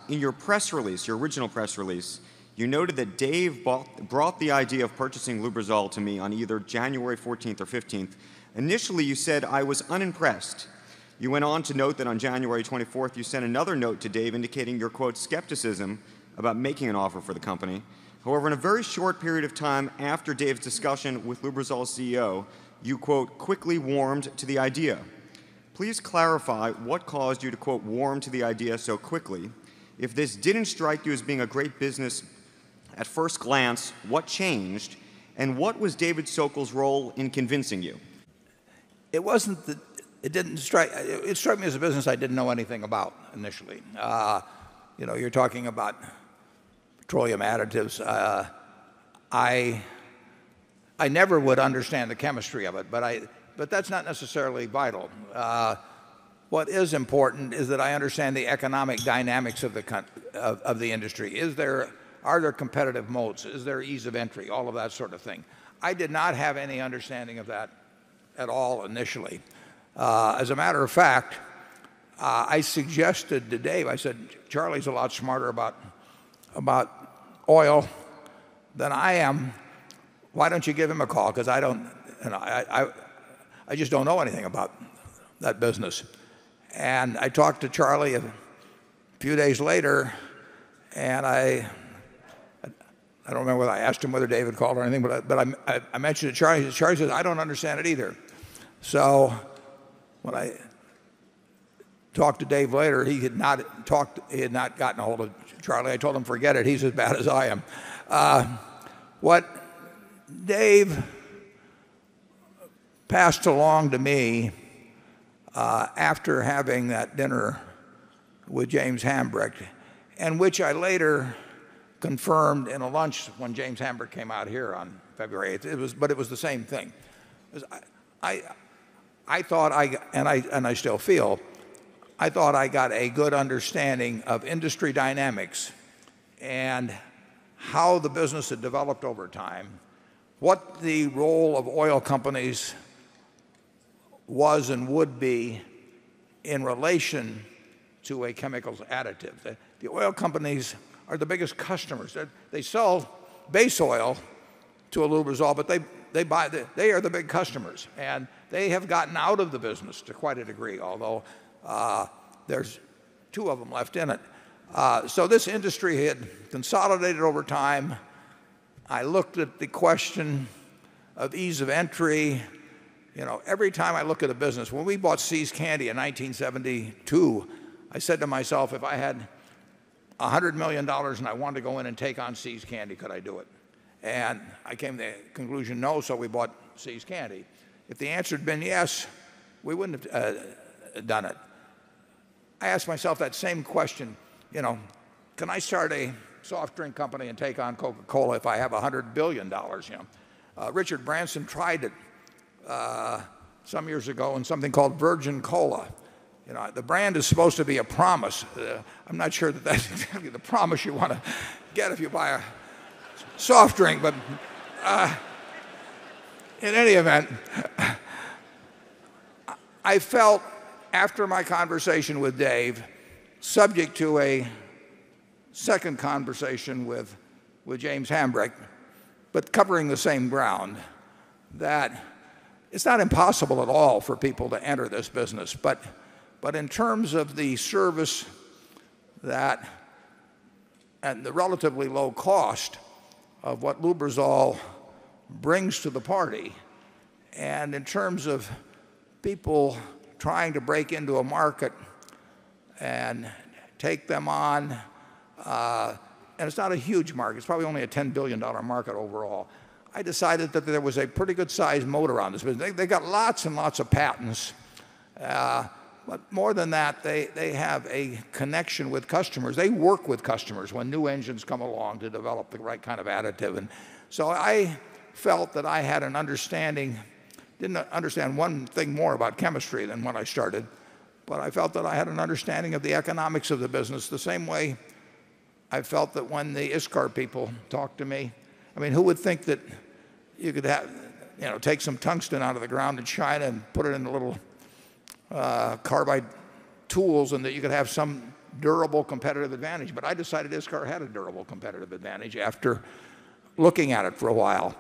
in your press release, your original press release, you noted that Dave brought the idea of purchasing Lubrizol to me on either January 14th or 15th. Initially, you said I was unimpressed. You went on to note that on January 24th, you sent another note to Dave indicating your, quote, skepticism about making an offer for the company. However, in a very short period of time after Dave's discussion with Lubrizol's CEO, you, quote, quickly warmed to the idea. Please clarify what caused you to, quote, warm to the idea so quickly. If this didn't strike you as being a great business at first glance, what changed, and what was David Sokol's role in convincing you? It wasn't that it struck me as a business I didn't know anything about initially. You're talking about petroleum additives. I never would understand the chemistry of it, but that's not necessarily vital. What is important is that I understand the economic dynamics of the industry. Are there competitive moats? Is there ease of entry? All of that sort of thing. I did not have any understanding of that at all initially. As a matter of fact, I suggested to Dave, I said, Charlie's a lot smarter about oil than I am. Why don't you give him a call? Because I just don't know anything about that business. And I talked to Charlie a few days later, and I don't remember whether I asked him whether David called or anything, but I mentioned it to Charlie. Charlie says, I don't understand it either. So when I talked to Dave later, he had not gotten a hold of Charlie. I told him, forget it, he's as bad as I am. What Dave passed along to me after having that dinner with James Hambrecht, and which I later confirmed in a lunch when James Hambrecht came out here on February 8th. But it was the same thing. I thought and I still feel, I thought I got a good understanding of industry dynamics and how the business had developed over time, what the role of oil companies was and would be in relation to a chemicals additive. The oil companies are the biggest customers. They sell base oil to a Lubrizol, but they are the big customers, and they have gotten out of the business to quite a degree, although there's two of them left in it. So this industry had consolidated over time. I looked at the question of ease of entry. Every time I look at a business, when we bought See's Candy in 1972, I said to myself, if I had $100 million and I wanted to go in and take on See's Candy, could I do it? And I came to the conclusion, no, so we bought See's Candy. If the answer had been yes, we wouldn't have done it. I asked myself that same question, can I start a soft drink company and take on Coca-Cola if I have $100 billion? Richard Branson tried it some years ago in something called Virgin Cola. The brand is supposed to be a promise. I'm not sure that that's exactly the promise you want to get if you buy a soft drink, but in any event, I felt after my conversation with Dave, subject to a second conversation with James Hambrecht, but covering the same ground, that it's not impossible at all for people to enter this business, but in terms of the service and the relatively low cost of what Lubrizol brings to the party, and in terms of people trying to break into a market and take them on, and it's not a huge market, it's probably only a $10 billion market overall. I decided that there was a pretty good sized moat around this business. They got lots and lots of patents, but more than that, they have a connection with customers. They work with customers when new engines come along to develop the right kind of additive. And so I felt that I had an understanding, didn't understand one thing more about chemistry than when I started, but I felt that I had an understanding of the economics of the business the same way I felt that when the ISCAR people talked to me. I mean, who would think that you could take some tungsten out of the ground in China and put it in a little carbide tools, and that you could have some durable competitive advantage. But I decided his car had a durable competitive advantage after looking at it for a while.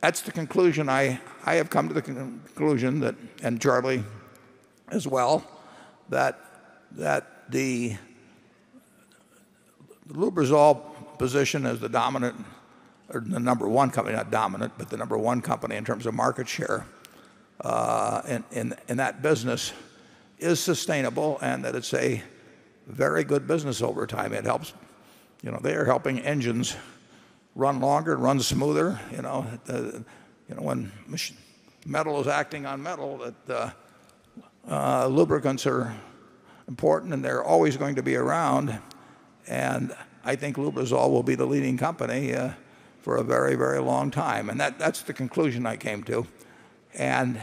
That's the conclusion. I have come to the conclusion that, and Charlie as well, that the Lubrizol position as the dominant, or the number one company, not dominant, but the number one company in terms of market share in that business is sustainable, and that it's a very good business over time. It helps, they are helping engines run longer, run smoother. When metal is acting on metal, that lubricants are important, and they're always going to be around. And I think Lubrizol will be the leading company for a very, very long time. And that's the conclusion I came to. And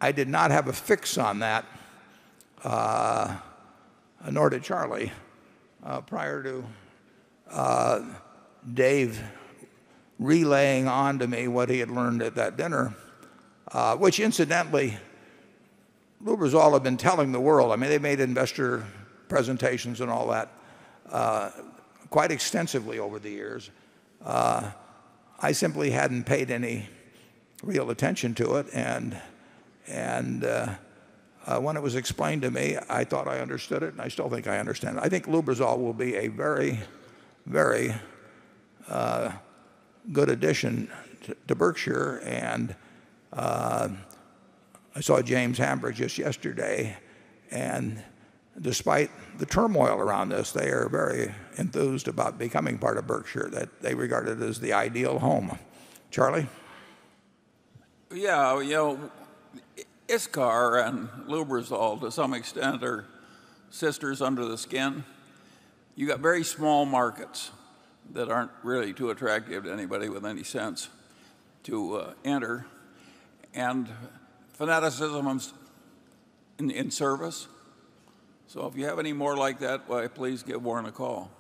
I did not have a fix on that, nor did Charlie, prior to Dave relaying on to me what he had learned at that dinner, which incidentally, Lubrizol had been telling the world. I mean, they made investor presentations and all that quite extensively over the years. I simply hadn't paid any real attention to it, and when it was explained to me, I thought I understood it, and I still think I understand it. I think Lubrizol will be a very, very good addition to Berkshire, and I saw James Hamburg just yesterday, and despite the turmoil around this, they are very enthused about becoming part of Berkshire, that they regard it as the ideal home. Charlie? Yeah, ISCAR and Lubrizol to some extent are sisters under the skin. You got very small markets that aren't really too attractive to anybody with any sense to enter, and fanaticism in service. So if you have any more like that, why, please give Warren a call.